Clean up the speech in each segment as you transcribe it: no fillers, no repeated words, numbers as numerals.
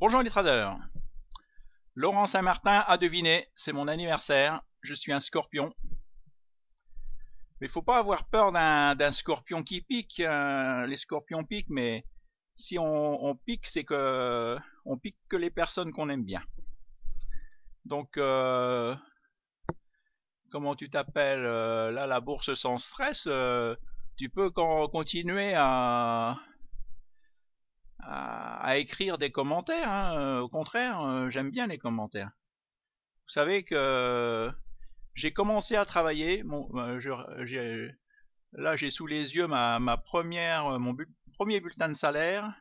Bonjour les traders. Laurent Saint-Martin a deviné, c'est mon anniversaire, je suis un scorpion. Mais il ne faut pas avoir peur d'un scorpion qui pique. Les scorpions piquent, mais si on pique, c'est que on pique que les personnes qu'on aime bien. Donc, comment tu t'appelles là, la bourse sans stress, tu peux continuer à écrire des commentaires. Hein. Au contraire, j'aime bien les commentaires. Vous savez que j'ai commencé à travailler. Là, j'ai sous les yeux mon premier bulletin de salaire.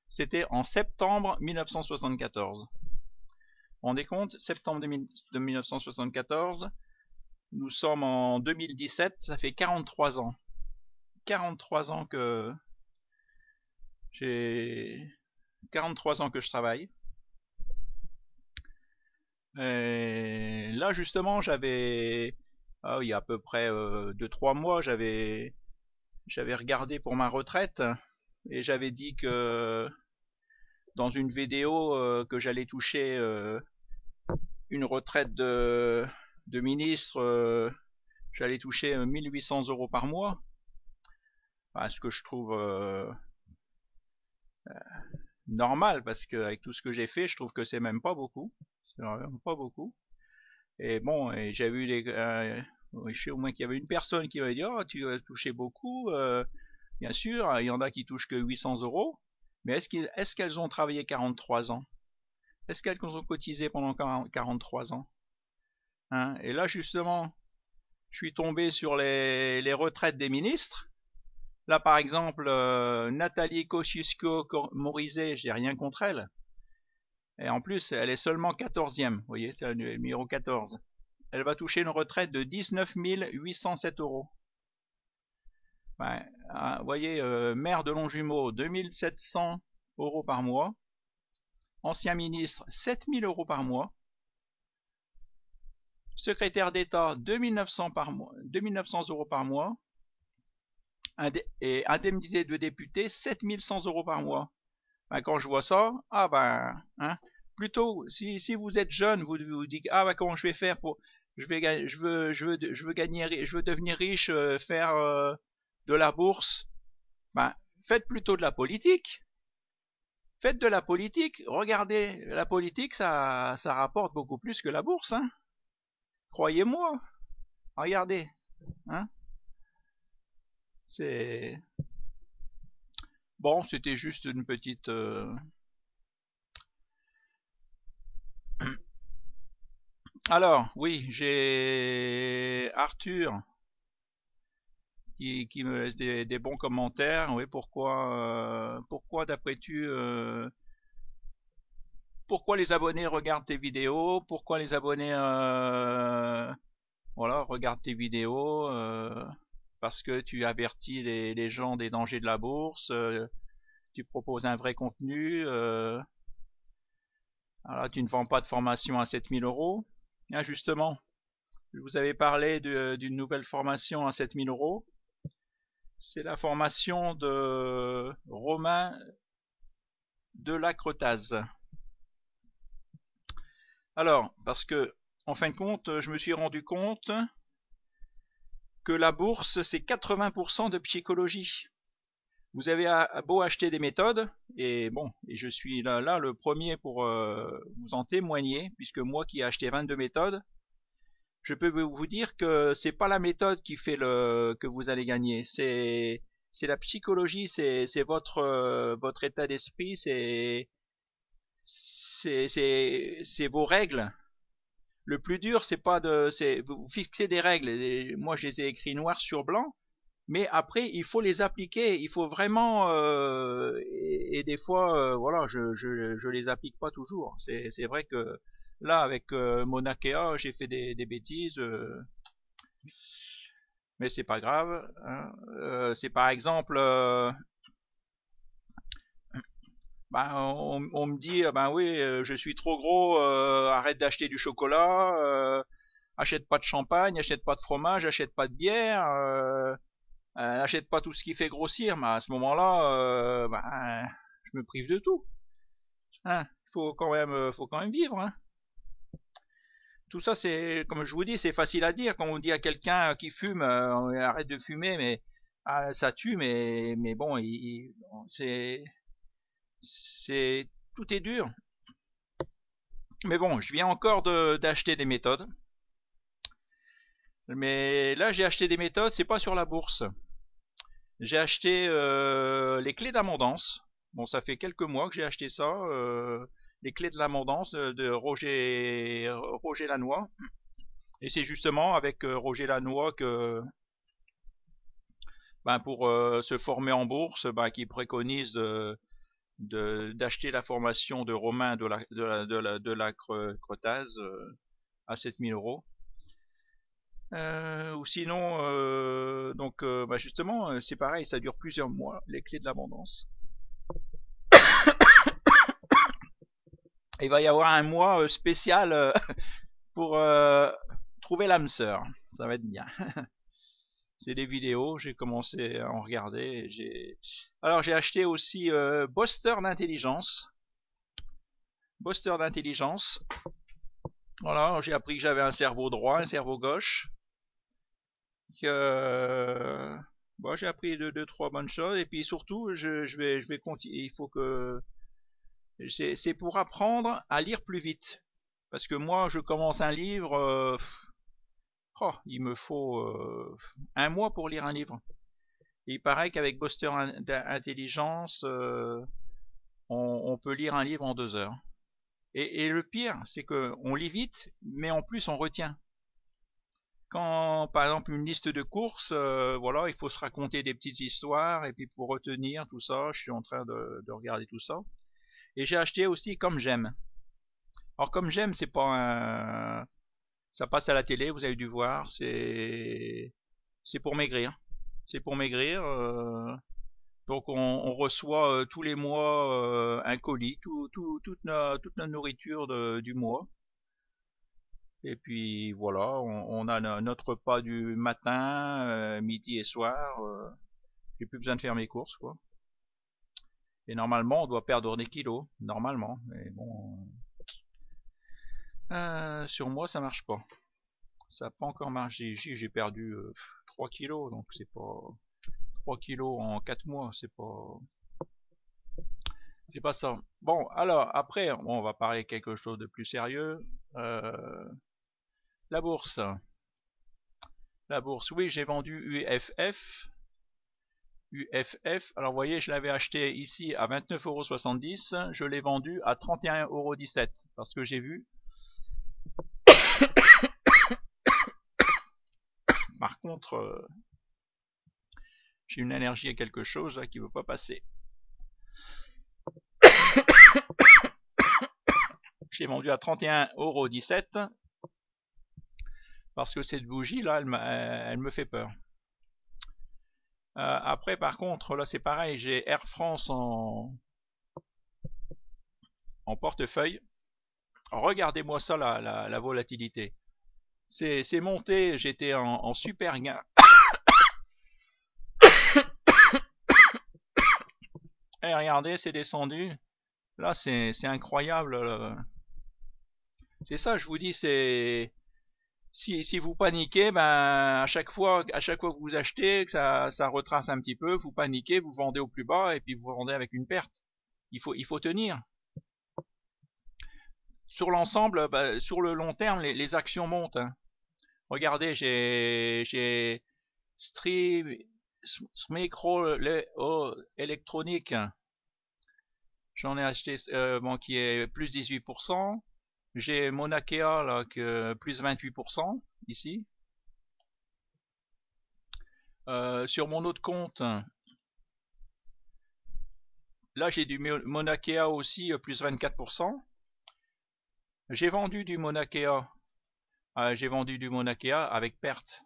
C'était en septembre 1974. Vous vous rendez compte? Septembre de 1974. Nous sommes en 2017. Ça fait 43 ans. 43 ans que j'ai 43 ans que je travaille. Et là, justement, il y a à peu près 2-3 mois, j'avais regardé pour ma retraite et j'avais dit que dans une vidéo que j'allais toucher une retraite de ministre, j'allais toucher 1800 € par mois. Enfin, ce que je trouve normal, parce qu'avec tout ce que j'ai fait, je trouve que c'est même pas beaucoup. C'est vraiment pas beaucoup. Et bon, et j'ai vu je sais au moins qu'il y avait une personne qui m'avait dit, oh, tu as touché beaucoup. Bien sûr, il y en a qui touchent que 800 €. Mais est-ce qu'elles ont travaillé 43 ans? Est-ce qu'elles ont cotisé pendant 43 ans? Hein? Et là, justement, je suis tombé sur les retraites des ministres. Là, par exemple, Nathalie Kosciusko-Morizet, j'ai rien contre elle. Et en plus, elle est seulement 14e. Vous voyez, c'est le numéro 14. Elle va toucher une retraite de 19 807 €. Ben, vous voyez, maire de Longjumeau, 2700 € par mois. Ancien ministre, 7000 € par mois. Secrétaire d'État, 2900 € par mois. Et indemnité de député, 7100 € par mois. Ben, quand je vois ça, ah ben, hein, plutôt, si vous êtes jeune, vous vous dites, ah ben, comment je vais faire pour, je veux devenir riche, faire de la bourse. Ben, faites plutôt de la politique. Faites de la politique. Regardez, la politique, ça rapporte beaucoup plus que la bourse, hein. Croyez-moi. Regardez, hein. C'est bon, c'était juste une petite. Alors, oui, j'ai Arthur qui me laisse des bons commentaires. Oui, pourquoi pourquoi les abonnés regardent tes vidéos? Pourquoi les abonnés regardent tes vidéos? Parce que tu avertis les gens des dangers de la bourse. Tu proposes un vrai contenu. Alors, tu ne vends pas de formation à 7000 €. Ah, justement, je vous avais parlé d'une nouvelle formation à 7000 €. C'est la formation de Romain Delacretaz. Alors, parce que, en fin de compte, je me suis rendu compte que la bourse, c'est 80% de psychologie. Vous avez beau acheter des méthodes, et bon, et je suis là le premier pour vous en témoigner, puisque moi qui ai acheté 22 méthodes, je peux vous dire que c'est pas la méthode qui fait que vous allez gagner, c'est la psychologie, c'est votre état d'esprit, c'est vos règles. Le plus dur, c'est pas vous fixez des règles. Et moi, je les ai écrits noir sur blanc. Mais après, il faut les appliquer. Il faut vraiment et des fois, voilà, je les applique pas toujours. C'est vrai que là, avec Mauna Kea, j'ai fait des bêtises, mais c'est pas grave. Hein. C'est par exemple, on me dit, ben oui, je suis trop gros, arrête d'acheter du chocolat, achète pas de champagne, achète pas de fromage, achète pas de bière. Achète pas tout ce qui fait grossir, mais à ce moment-là, je me prive de tout. Hein. faut quand même vivre, hein. Tout ça, c'est, comme je vous dis, c'est facile à dire. Quand on dit à quelqu'un qui fume, arrête de fumer, mais ça tue, mais bon, c'est, tout est dur. Mais bon, je viens encore d'acheter des méthodes. Mais là, j'ai acheté des méthodes, c'est pas sur la bourse. J'ai acheté les clés d'abondance. Bon, ça fait quelques mois que j'ai acheté ça. Les clés de l'abondance de Roger Lannoy. Et c'est justement avec Roger Lannoy que, ben, pour se former en bourse, ben, qui préconise d'acheter la formation de Romain de la Crotaz à 7 000 €. Ou sinon, donc, bah justement, c'est pareil, ça dure plusieurs mois, les clés de l'abondance. Il va y avoir un mois spécial pour trouver l'âme sœur. Ça va être bien. C'est des vidéos, j'ai commencé à en regarder. Alors j'ai acheté aussi Booster d'intelligence. Booster d'intelligence. Voilà, j'ai appris que j'avais un cerveau droit, un cerveau gauche. Bon, j'ai appris deux, trois bonnes choses. Et puis surtout, je vais continuer. Il faut que c'est pour apprendre à lire plus vite. Parce que moi, je commence un livre, il me faut un mois pour lire un livre. Et il paraît qu'avec Booster Intelligence, on peut lire un livre en 2 heures. Et le pire, c'est que on lit vite, mais en plus on retient. Quand, par exemple, une liste de courses, voilà, il faut se raconter des petites histoires, et puis pour retenir tout ça, je suis en train de regarder tout ça. Et j'ai acheté aussi Comme J'aime. Alors Comme J'aime, c'est pas un... Ça passe à la télé, vous avez dû voir, c'est pour maigrir. C'est pour maigrir. Donc on reçoit tous les mois un colis, toute notre nourriture du mois. Et puis voilà, on a notre repas du matin, midi et soir. J'ai plus besoin de faire mes courses, quoi. Et normalement, on doit perdre des kilos, normalement. Mais bon, sur moi, ça marche pas. Ça n'a pas encore marché. J'ai perdu 3 kilos, donc c'est pas 3 kilos en 4 mois, c'est pas ça. Bon, alors après, on va parler quelque chose de plus sérieux. La bourse. La bourse, oui, j'ai vendu UFF. UFF, alors vous voyez, je l'avais acheté ici à 29,70 €, je l'ai vendu à 31,17 € parce que j'ai vu. Par contre, j'ai une allergie à quelque chose là, qui ne veut pas passer. J'ai vendu à 31,17 € parce que cette bougie là, elle me fait peur. Après, par contre, là c'est pareil, j'ai Air France en portefeuille. Regardez-moi ça, la volatilité. C'est monté, j'étais en super gain. Et regardez, c'est descendu. Là, c'est incroyable. C'est ça, je vous dis, c'est si vous paniquez, ben à chaque fois que vous achetez, que ça retrace un petit peu, vous paniquez, vous vendez au plus bas et puis vous vendez avec une perte. Il faut tenir. Sur l'ensemble, ben, sur le long terme, les actions montent, hein. Regardez, j'ai Smicro électronique. J'en ai acheté bon, qui est plus 18%. J'ai Monakea là, plus 28% ici. Sur mon autre compte, là j'ai du Monakea aussi plus 24%. J'ai vendu du Monakea. J'ai vendu du Monakea avec perte.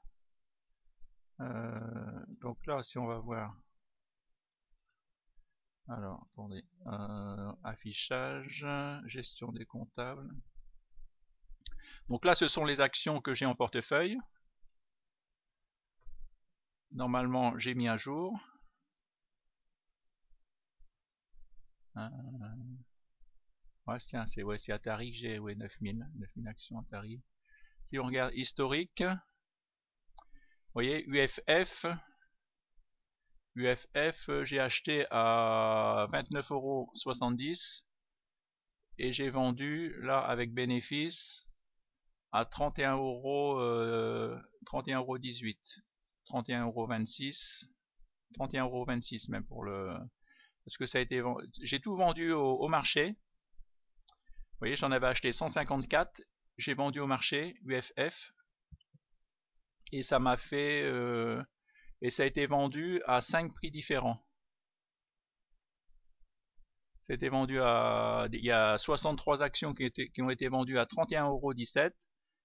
Donc là, si on va voir. Alors, attendez. Affichage, gestion des comptables. Donc là, ce sont les actions que j'ai en portefeuille. Normalement, j'ai mis à jour. Ouais, tiens, c'est Atari que j'ai, ouais, 9000 actions Atari. Si on regarde historique, vous voyez, UFF, j'ai acheté à 29,70 € et j'ai vendu, là, avec bénéfice, à 31,18 €, 31,26 €, 31,26 € même pour le... Parce que ça a été vendu, j'ai tout vendu au marché. Vous voyez, j'en avais acheté 154, j'ai vendu au marché, UFF, et ça m'a fait... et ça a été vendu à 5 prix différents. C'était vendu à... Il y a 63 actions qui ont été vendues à 31,17 €,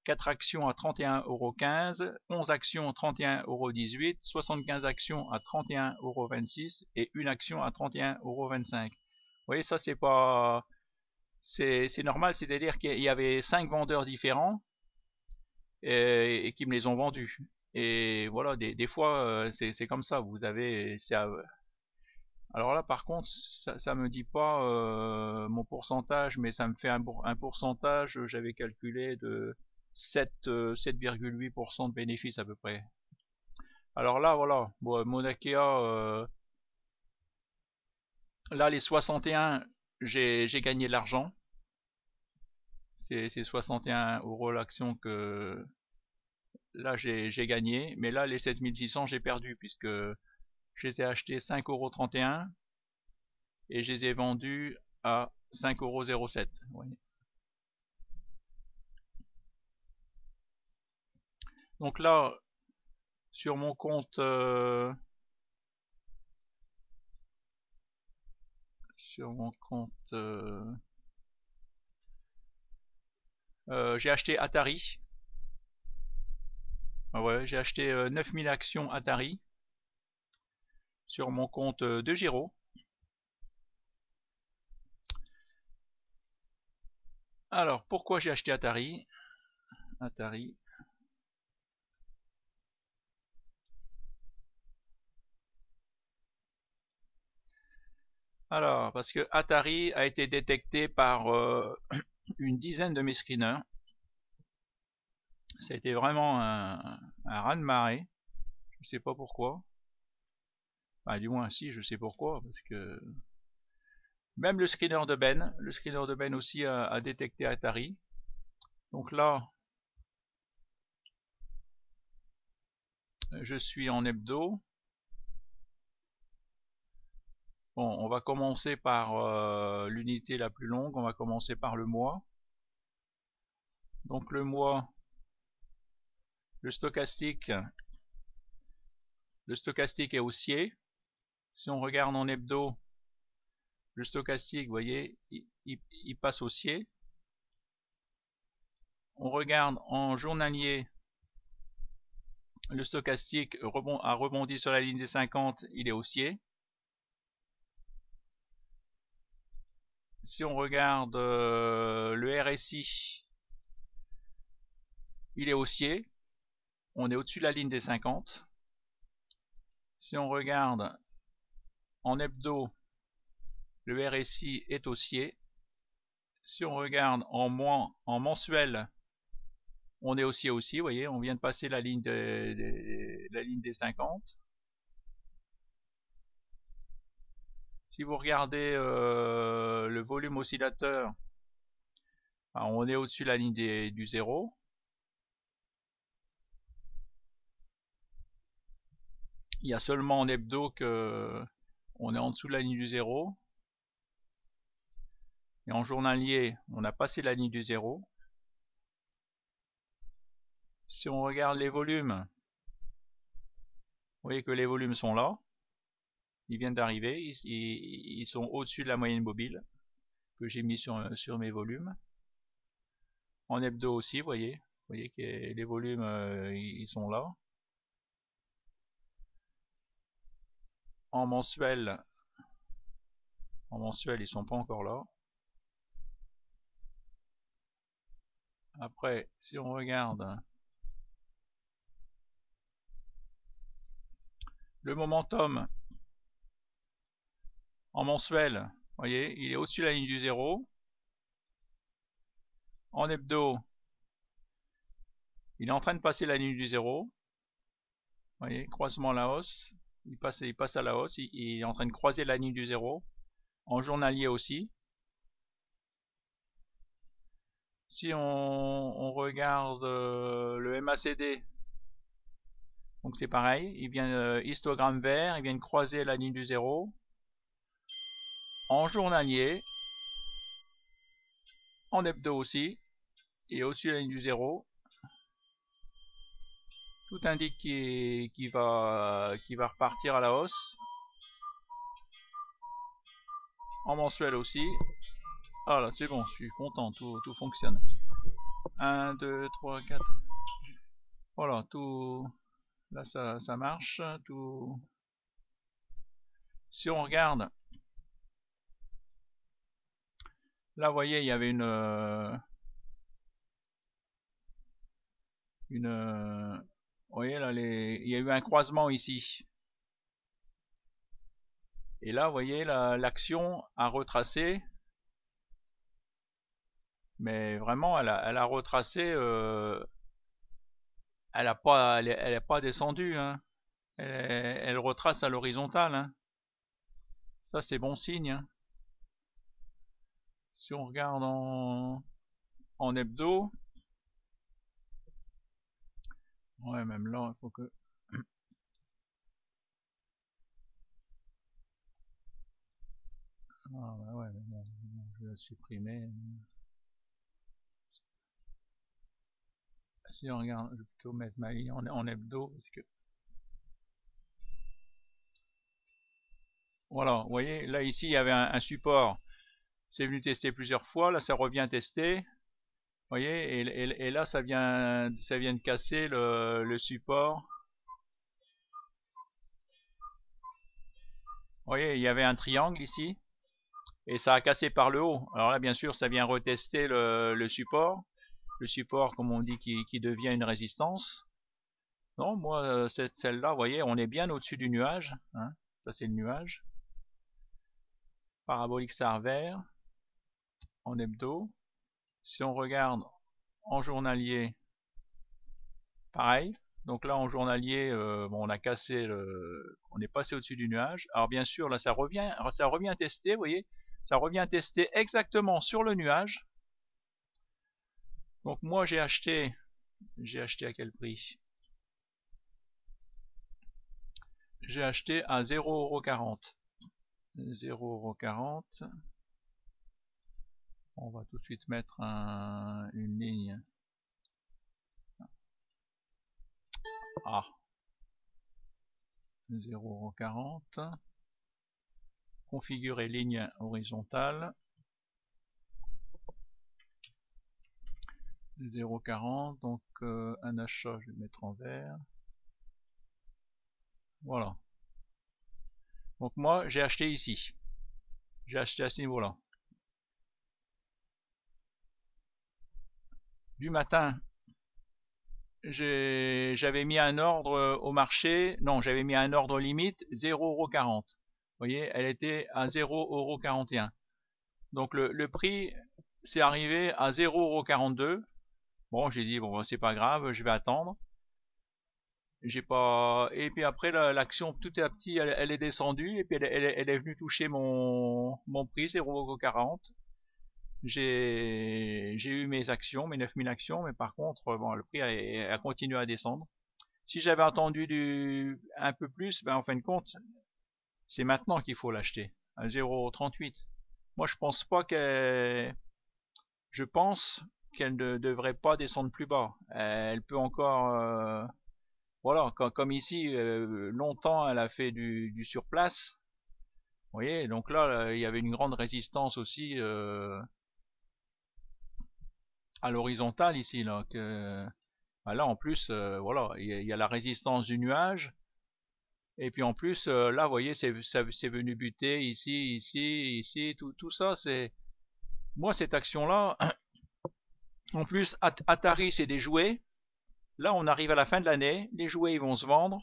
4 actions à 31,15 €, 11 actions à 31,18 €, 75 actions à 31,26 € et une action à 31,25 €. Vous voyez, ça c'est pas... C'est normal, c'est-à-dire qu'il y avait 5 vendeurs différents et qui me les ont vendus. Et voilà, des fois, c'est comme ça. Vous avez... Alors là, par contre, ça me dit pas mon pourcentage, mais ça me fait un pourcentage, j'avais calculé de 7,8% de bénéfice à peu près. Alors là, voilà, bon, Mauna Kea, là les 61, j'ai gagné de l'argent. C'est 61 € l'action que là j'ai gagné, mais là les 7600 j'ai perdu puisque je les ai achetés 5,31 € et je les ai vendus à 5,07 €. Donc là, sur mon compte, j'ai acheté Atari. Ouais, j'ai acheté 9000 actions Atari sur mon compte de Giro. Alors, pourquoi j'ai acheté Atari? Alors, parce que Atari a été détecté par une dizaine de mes screeners. Ça a été vraiment un raz-de-marée. Je sais pas pourquoi. Enfin, du moins, si, je sais pourquoi. Parce que même le screener de Ben aussi a détecté Atari. Donc là, je suis en hebdo. Bon, on va commencer par l'unité la plus longue. On va commencer par le mois. Donc le mois, le stochastique est haussier. Si on regarde en hebdo, le stochastique, vous voyez, il passe haussier. On regarde en journalier, le stochastique a rebondi sur la ligne des 50, il est haussier. Si on regarde le RSI, il est haussier. On est au-dessus de la ligne des 50. Si on regarde en hebdo, le RSI est haussier. Si on regarde en mensuel, on est haussier aussi. Vous voyez, on vient de passer la ligne des 50. Si vous regardez le volume oscillateur, on est au-dessus de la ligne du 0. Il y a seulement en hebdo que on est en dessous de la ligne du 0. Et en journalier, on a passé la ligne du 0. Si on regarde les volumes, vous voyez que les volumes sont là. Ils viennent d'arriver. Ils sont au-dessus de la moyenne mobile que j'ai mis sur mes volumes. En hebdo aussi, vous voyez que les volumes ils sont là. En mensuel, ils sont pas encore là. Après, si on regarde le momentum en mensuel, vous voyez, il est au-dessus de la ligne du 0. En hebdo, il est en train de passer la ligne du 0. Vous voyez, croisement à la hausse. Il passe à la hausse. Il est en train de croiser la ligne du 0. En journalier aussi. Si on regarde le MACD, donc c'est pareil. Il vient histogramme vert. Il vient de croiser la ligne du 0. En journalier. En hebdo aussi. Et au-dessus de la ligne du 0. Tout indique qu'il va repartir à la hausse. En mensuel aussi. Ah là, c'est bon, je suis content, tout fonctionne. 1, 2, 3, 4. Voilà, tout. Là, ça marche. Tout. Si on regarde. Là, vous voyez, il y avait vous voyez, là, il y a eu un croisement ici. Et là, vous voyez, l'action a retracé. Mais vraiment, elle a retracé. Elle n'a pas descendu. Hein. Elle retrace à l'horizontale. Hein. Ça, c'est bon signe. Hein. Si on regarde en hebdo. Ouais, même là, il faut que... Ah bah ouais, mais bon, je vais la supprimer. Si on regarde, je vais plutôt mettre ma ligne en hebdo, parce que... Voilà, vous voyez, là ici, il y avait un support. C'est venu tester plusieurs fois, là ça revient tester. Vous voyez, et là ça vient de casser le support. Vous voyez, il y avait un triangle ici. Et ça a cassé par le haut. Alors là, bien sûr, ça vient retester le support. Le support, comme on dit, qui devient une résistance. Non, moi, celle-là, vous voyez, on est bien au-dessus du nuage. Hein. Ça, c'est le nuage. Parabolique SAR vert. En hebdo. Si on regarde en journalier, pareil. Donc là, en journalier, bon, on a cassé on est passé au-dessus du nuage. Alors bien sûr, là, ça revient tester, vous voyez. Ça revient tester exactement sur le nuage. Donc moi, j'ai acheté à quel prix? J'ai acheté à 0,40 €. 0,40 €. On va tout de suite mettre une ligne. Ah, 0,40 €. Configurer ligne horizontale. 0,40 €. Donc un achat, je vais mettre en vert. Voilà. Donc moi, j'ai acheté ici. J'ai acheté à ce niveau-là. Du matin, j'avais mis un ordre au marché. Non, j'avais mis un ordre limite 0,40 €. Vous voyez, elle était à 0,41 €. Donc le prix, c'est arrivé à 0,42 €. Bon, j'ai dit, bon, c'est pas grave, je vais attendre. J'ai pas. Et puis après, l'action, tout à petit, elle est descendue. Et puis elle est venue toucher mon prix, 0,40 €. J'ai eu mes actions, mes 9000 actions. Mais par contre, bon, le prix a continué à descendre. Si j'avais attendu un peu plus, ben en fin de compte, c'est maintenant qu'il faut l'acheter, à 0,38 €. Moi, je pense qu'elle ne devrait pas descendre plus bas. Elle peut encore, voilà, comme ici, longtemps, elle a fait du surplace. Vous voyez, donc là, il y avait une grande résistance aussi à l'horizontale ici, là. Là, en plus, voilà, il y a la résistance du nuage. Et puis en plus, là, vous voyez, c'est venu buter ici, ici, tout ça, c'est... Moi, cette action-là, en plus, Atari, c'est des jouets. Là, on arrive à la fin de l'année, les jouets, ils vont se vendre.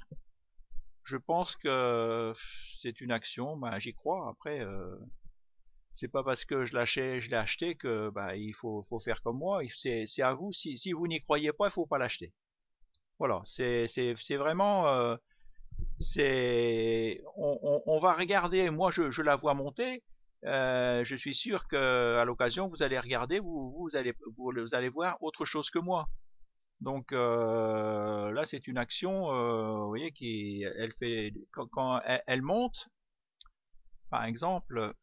Je pense que c'est une action, ben, j'y crois. Après, C'est pas parce que je l'ai acheté que bah, il faut faire comme moi. C'est à vous. Si vous n'y croyez pas, il faut pas l'acheter. Voilà, c'est vraiment on va regarder. Moi, je la vois monter. Je suis sûr que à l'occasion, vous allez regarder, vous allez voir autre chose que moi. Donc là, c'est une action, vous voyez, qui elle fait quand elle monte, par exemple,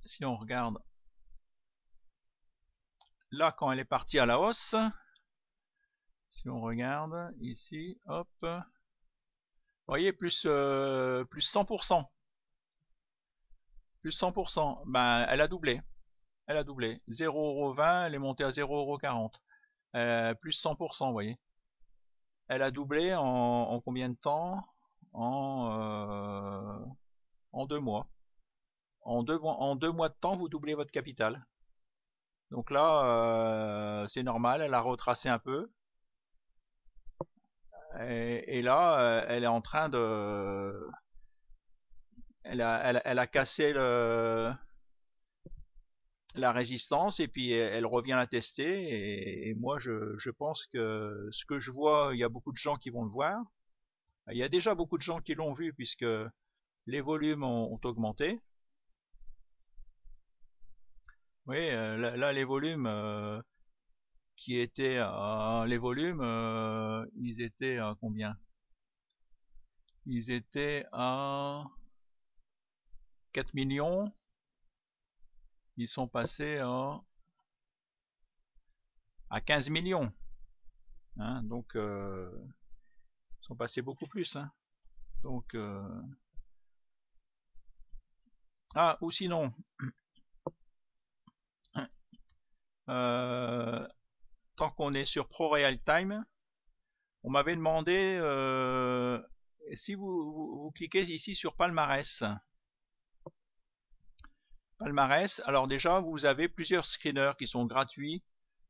si on regarde là quand elle est partie à la hausse, si on regarde ici, hop, vous voyez plus 100%, plus 100%, ben elle a doublé, 0,20 elle est montée à 0,40 plus 100%, vous voyez. Elle a doublé en combien de temps? En 2 mois. En deux mois de temps, vous doublez votre capital. Donc là, c'est normal, elle a retracé un peu. Et là, elle est en train de... Elle a cassé la résistance et puis elle revient la tester. Et moi, je pense que ce que je vois, il y a beaucoup de gens qui vont le voir. Il y a déjà beaucoup de gens qui l'ont vu puisque les volumes ont augmenté. Oui, là, les volumes qui étaient les volumes, ils étaient à combien? Ils étaient à 4 millions. Ils sont passés à 15 millions. Hein, donc, ils sont passés beaucoup plus. Hein. Donc, ah, ou sinon, tant qu'on est sur Pro Real Time, on m'avait demandé si vous cliquez ici sur Palmarès. Palmarès, alors déjà, vous avez plusieurs screeners qui sont gratuits,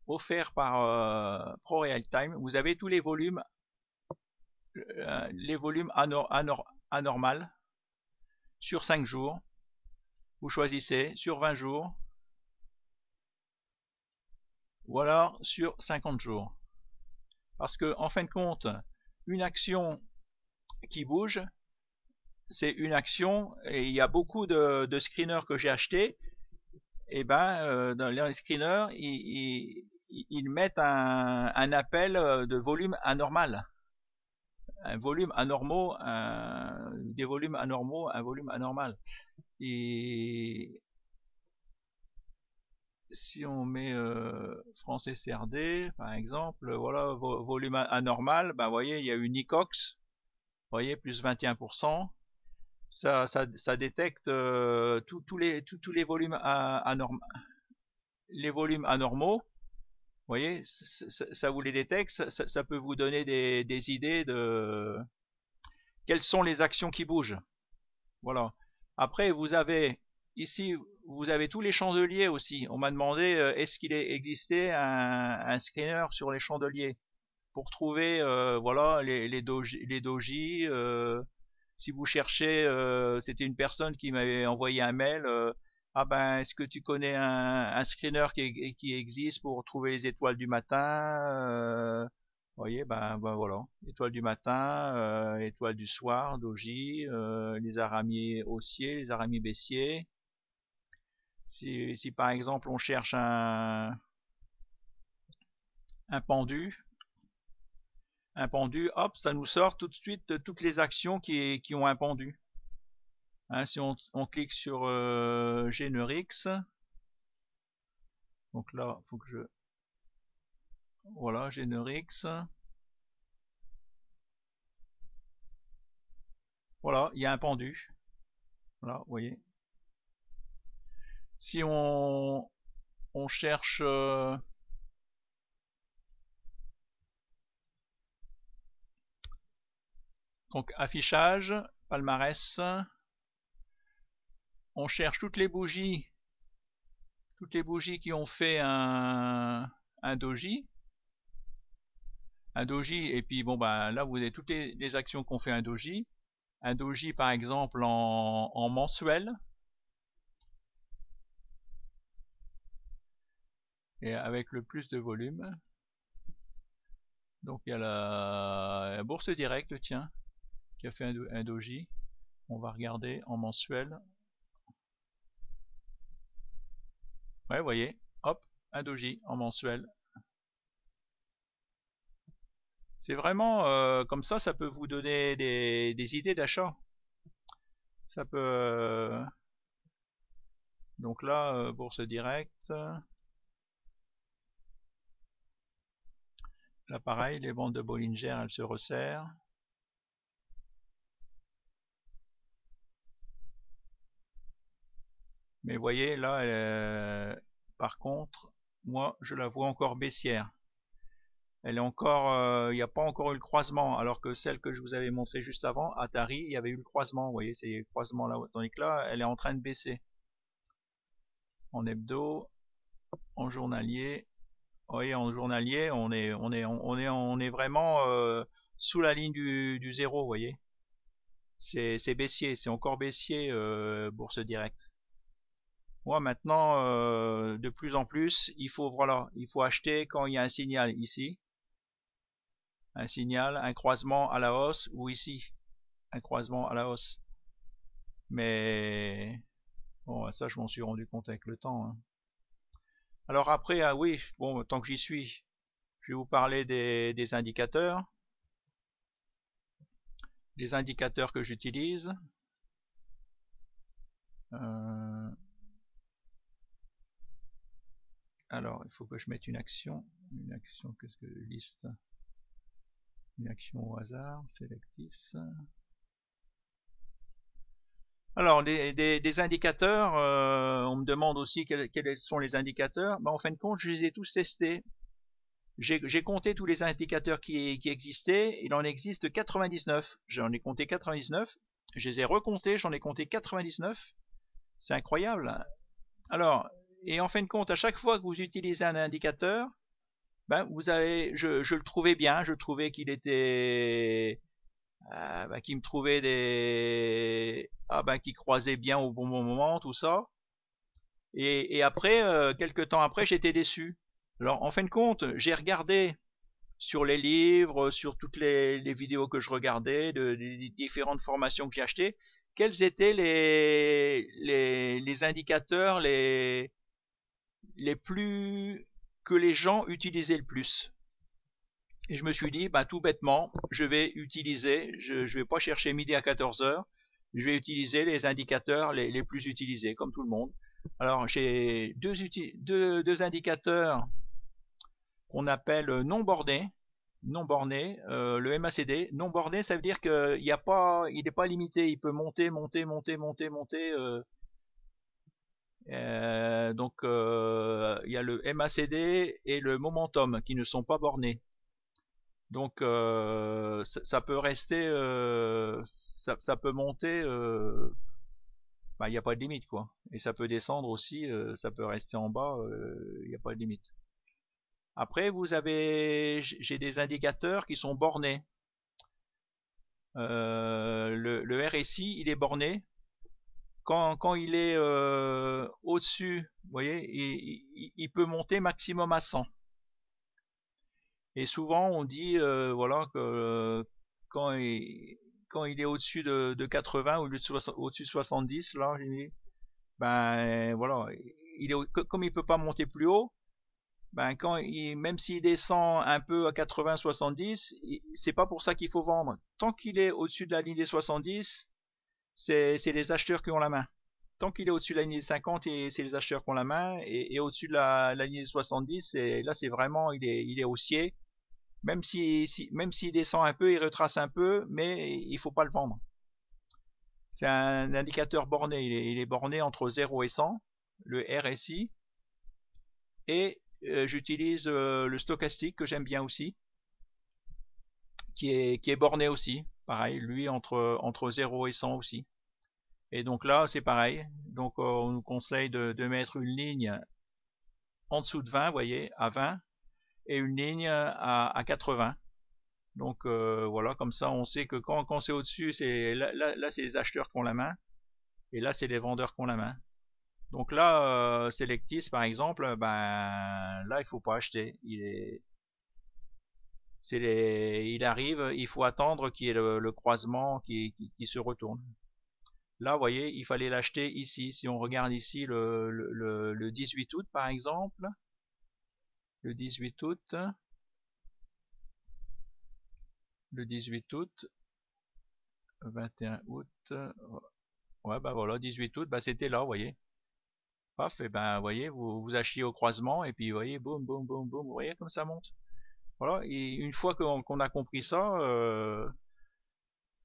offerts par Pro Real Time. Vous avez tous les volumes anormal sur 5 jours. Vous choisissez sur 20 jours ou alors sur 50 jours. Parce que en fin de compte, une action qui bouge, c'est une action, et il y a beaucoup de screeners que j'ai achetés, et ben dans les screeners, ils mettent un appel de volume anormal. Un volume anormal, des volumes anormaux, un volume anormal. Et si on met français CRD, par exemple, voilà, volume anormal, ben, vous voyez, il y a une ICOX, vous voyez, plus 21%. Ça détecte tous les volumes les volumes anormaux. Vous voyez, ça vous les détecte, ça peut vous donner des idées de quelles sont les actions qui bougent. Voilà. Après, vous avez ici, vous avez tous les chandeliers aussi. On m'a demandé est-ce qu'il existait un screener sur les chandeliers pour trouver voilà les doji. Si vous cherchez, c'était une personne qui m'avait envoyé un mail. Ah ben, est-ce que tu connais un screener qui existe pour trouver les étoiles du matin vous voyez, ben voilà, étoiles du matin, étoiles du soir, doji, les araignées haussiers, les araignées baissiers. Si par exemple on cherche un pendu, hop, ça nous sort tout de suite toutes les actions qui ont un pendu. Hein, si on clique sur Generix, donc là, faut que je... Voilà, Generix. Voilà, il y a un pendu. Voilà, vous voyez. Si on cherche... donc affichage, palmarès, on cherche toutes les bougies qui ont fait un doji. Un doji, et puis bon ben là vous avez toutes les actions qu'on fait un doji. Un doji par exemple en mensuel. et avec le plus de volume. Donc il y a la Bourse Directe, tiens, qui a fait un doji. On va regarder en mensuel. Ouais, vous voyez, hop, un doji en mensuel. C'est vraiment comme ça peut vous donner des idées d'achat. Ça peut. Donc là, Bourse Directe. Là, pareil, les bandes de Bollinger, elles se resserrent. Mais vous voyez, là, par contre, moi, je la vois encore baissière. Elle est encore, il n'y a pas encore eu le croisement, alors que celle que je vous avais montrée juste avant, Atari, il y avait eu le croisement. Vous voyez, c'est le croisement là, tandis que là, elle est en train de baisser. En hebdo, en journalier. Vous voyez, en journalier, on est vraiment sous la ligne du zéro, vous voyez. C'est baissier, c'est encore baissier, Bourse Directe. Moi maintenant, de plus en plus, il faut acheter quand il y a un signal ici, un signal, un croisement à la hausse, ou ici, un croisement à la hausse. Mais bon, ça je m'en suis rendu compte avec le temps. Hein. Alors après, ah oui, bon, tant que j'y suis, je vais vous parler des indicateurs. Les indicateurs que j'utilise. Alors, il faut que je mette une action. Une action, qu'est-ce que liste? Une action au hasard, selectis. Alors, des indicateurs, on me demande aussi quels sont les indicateurs. Ben, en fin de compte, je les ai tous testés. J'ai compté tous les indicateurs qui existaient. Il en existe 99. J'en ai compté 99. Je les ai recomptés, j'en ai compté 99. C'est incroyable. Alors, et en fin de compte, à chaque fois que vous utilisez un indicateur, ben vous avez, je le trouvais bien, je trouvais qu'il était, qu'il me trouvait qu'il croisait bien au bon moment, tout ça. Et après, quelques temps après, j'étais déçu. Alors, en fin de compte, j'ai regardé sur les livres, sur toutes les vidéos que je regardais, des différentes formations que j'ai achetées, quels étaient les indicateurs les plus que les gens utilisaient le plus. Et je me suis dit, tout bêtement, je vais utiliser, je vais pas chercher midi à 14h, je vais utiliser les indicateurs les plus utilisés, comme tout le monde. Alors j'ai deux indicateurs qu'on appelle non bornés. Non borné, le MACD. Non borné, ça veut dire qu'il n'y a pas, il n'est pas limité, il peut monter. Donc il y a le MACD et le momentum qui ne sont pas bornés. Donc ça peut rester, ça peut monter, il n'y a pas de limite quoi. Et ça peut descendre aussi, ça peut rester en bas, il n'y a pas de limite. Après j'ai des indicateurs qui sont bornés. Le RSI il est borné. Quand il est au-dessus, vous voyez, il peut monter maximum à 100. Et souvent on dit voilà que quand il est au-dessus de 80 ou au-dessus de 70, là, voilà, comme il peut pas monter plus haut, même s'il descend un peu à 80-70, c'est pas pour ça qu'il faut vendre. Tant qu'il est au-dessus de la ligne des 70, c'est les acheteurs qui ont la main. Tant qu'il est au-dessus de la ligne des 50, c'est les acheteurs qui ont la main, et au-dessus de la ligne des 70, là c'est vraiment, il est haussier. Même s'il descend un peu, il retrace un peu, mais il faut pas le vendre. C'est un indicateur borné, il est borné entre 0 et 100, le RSI, et j'utilise le stochastique que j'aime bien aussi, qui est borné aussi, pareil, lui entre 0 et 100 aussi. Et donc là, c'est pareil. Donc on nous conseille de mettre une ligne en dessous de 20, vous voyez, à 20, et une ligne à 80. Donc voilà, comme ça on sait que quand c'est au-dessus, là c'est les acheteurs qui ont la main, et là c'est les vendeurs qui ont la main. Donc là, Selectis par exemple, ben là il faut pas acheter. Il arrive, il faut attendre qu'il y ait le croisement qui se retourne. Là, vous voyez, il fallait l'acheter ici. Si on regarde ici le 18 août par exemple, le 18 août, le 18 août, 21 août, ouais bah voilà, 18 août, bah c'était là, vous voyez. Paf, et ben vous voyez, vous achetiez au croisement et puis vous voyez, boum, boum, boum, boum, vous voyez comme ça monte. Voilà, et une fois qu'on a compris ça,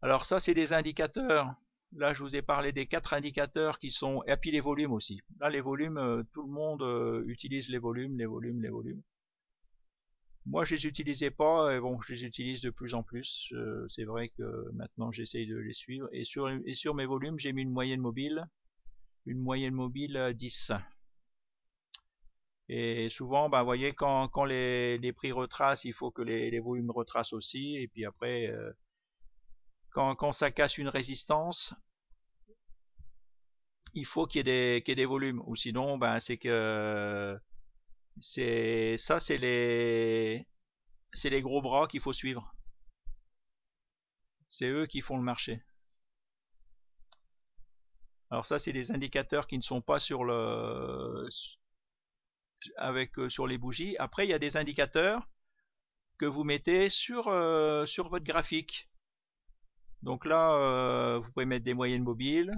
alors ça c'est des indicateurs. Là je vous ai parlé des 4 indicateurs qui sont, et puis les volumes aussi. Là les volumes, tout le monde utilise les volumes, les volumes, les volumes. Moi je les utilisais pas, et bon je les utilise de plus en plus. C'est vrai que maintenant j'essaye de les suivre. Et sur mes volumes j'ai mis une moyenne mobile 10. Et souvent, ben, vous voyez, quand les prix retracent, il faut que les volumes retracent aussi. Et puis après, quand ça casse une résistance, il faut qu'il y ait des volumes. Ou sinon, ben, c'est que c'est les gros bras qu'il faut suivre. C'est eux qui font le marché. Alors ça, c'est des indicateurs qui ne sont pas sur sur les bougies. Après, il y a des indicateurs que vous mettez sur votre graphique. Donc là, vous pouvez mettre des moyennes mobiles.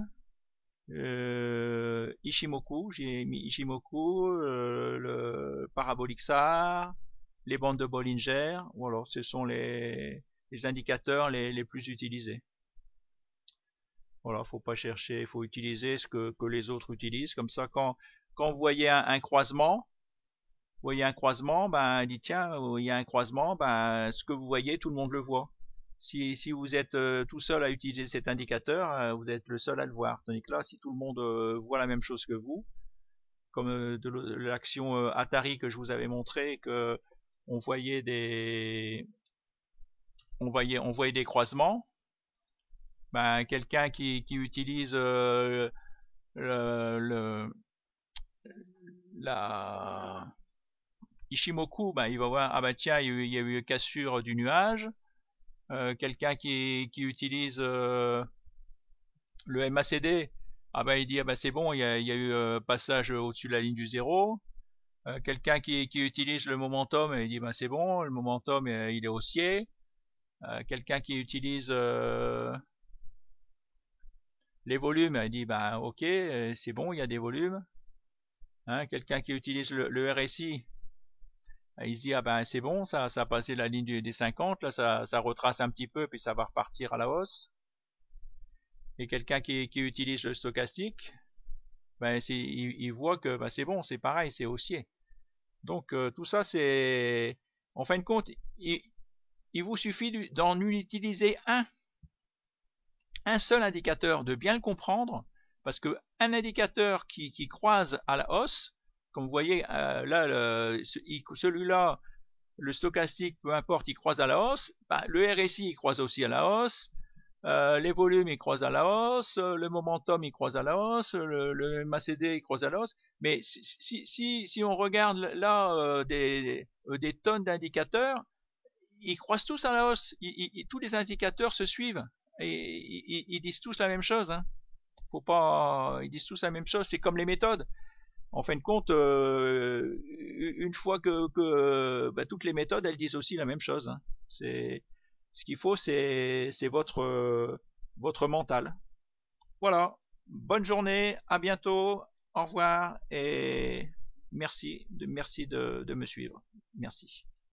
Ishimoku, j'ai mis Ishimoku, le parabolique SAR, les bandes de Bollinger. Voilà, ce sont les indicateurs les plus utilisés. Voilà, faut pas chercher, il faut utiliser ce que les autres utilisent. Comme ça, quand vous voyez un croisement, ben, dit tiens, il y a un croisement, ben, ce que vous voyez, tout le monde le voit. Si vous êtes tout seul à utiliser cet indicateur, vous êtes le seul à le voir. Tandis que là, si tout le monde voit la même chose que vous, comme de l'action Atari que je vous avais montré, que on voyait on voyait des croisements, ben, quelqu'un qui utilise le, la Ishimoku, ben, il va voir, ah ben tiens, il y a eu cassure du nuage. Quelqu'un qui utilise le MACD, ah ben il dit ah ben c'est bon, il y a eu passage au-dessus de la ligne du zéro. Quelqu'un qui utilise le momentum, il dit ben c'est bon, le momentum il est haussier. Quelqu'un qui utilise les volumes, il dit ben ok, c'est bon, il y a des volumes. Hein, quelqu'un qui utilise le RSI, il se dit ah ben c'est bon, ça a passé la ligne des 50, là ça retrace un petit peu puis ça va repartir à la hausse. Et quelqu'un qui utilise le stochastique, ben il voit que ben, c'est bon, c'est pareil, c'est haussier. Donc tout ça c'est, en fin de compte, il vous suffit d'en utiliser un seul indicateur, de bien le comprendre, parce que un indicateur qui croise à la hausse, comme vous voyez là, celui-là, le stochastique, peu importe, il croise à la hausse, ben, le RSI il croise aussi à la hausse, les volumes ils croisent à la hausse, le momentum il croise à la hausse, le MACD il croise à la hausse, mais si on regarde là des tonnes d'indicateurs, ils croisent tous à la hausse, tous les indicateurs se suivent, et ils disent tous la même chose, hein. Faut pas, ils disent tous la même chose, c'est comme les méthodes. En fin de compte, une fois que bah, toutes les méthodes, elles disent aussi la même chose, hein. C'est ce qu'il faut, c'est votre mental. Voilà. Bonne journée, à bientôt, au revoir et merci de me suivre. Merci.